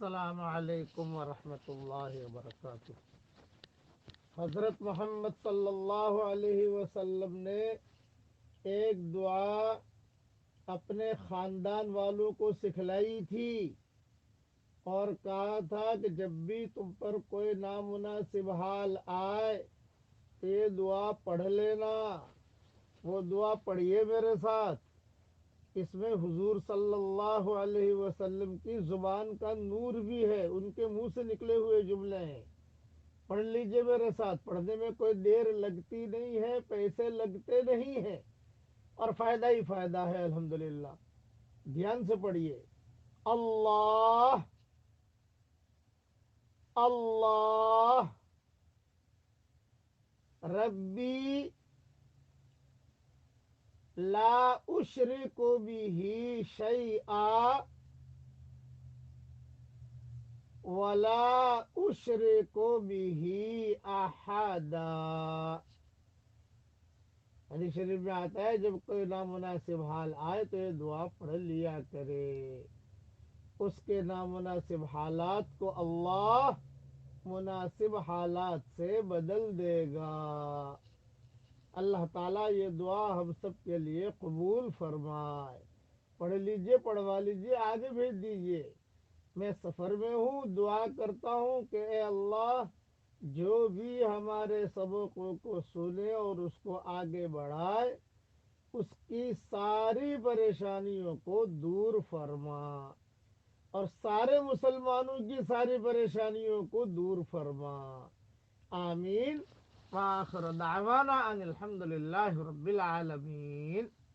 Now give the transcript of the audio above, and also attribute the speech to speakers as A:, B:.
A: السلام علیکم ورحمۃ اللہ وبرکاتہ۔ حضرت محمد صلی اللہ علیہ وسلم نے ایک دعا اپنے خاندان والوں کو سکھلائی تھی اور کہا تھا کہ جب بھی تم پر کوئی نامناسب حال آئے تو یہ دعا پڑھ لینا۔ وہ دعا پڑھیے میرے ساتھ۔ اس میں حضور صلی اللہ علیہ وسلم کی زبان کا نور بھی ہے، ان کے منہ سے نکلے ہوئے جملے ہیں۔ پڑھ لیجئے میرے ساتھ، پڑھنے میں کوئی دیر لگتی نہیں ہے، پیسے لگتے نہیں ہیں اور فائدہ ہی فائدہ ہے الحمدللہ۔ دھیان سے پڑھیے۔ اللہ اللہ ربی لا اشرک به شیئا ولا اشرک به احدا۔ حدیث شریف میں آتا ہے جب کوئی نامناسب حال آئے تو یہ دعا پڑھ لیا کرے، اس کے نامناسب حالات کو اللہ مناسب حالات سے بدل دے گا۔ اللہ تعالیٰ یہ دعا ہم سب کے لیے قبول فرمائے۔ پڑھ لیجئے، پڑھوا لیجئے، آگے بھیج دیجئے۔ میں سفر میں ہوں، دعا کرتا ہوں کہ اے اللہ جو بھی ہمارے سبقوں کو سنے اور اس کو آگے بڑھائے، اس کی ساری پریشانیوں کو دور فرما اور سارے مسلمانوں کی ساری پریشانیوں کو دور فرما۔ آمین۔ وآخر دعوانا ان الحمد للہ رب العالمین۔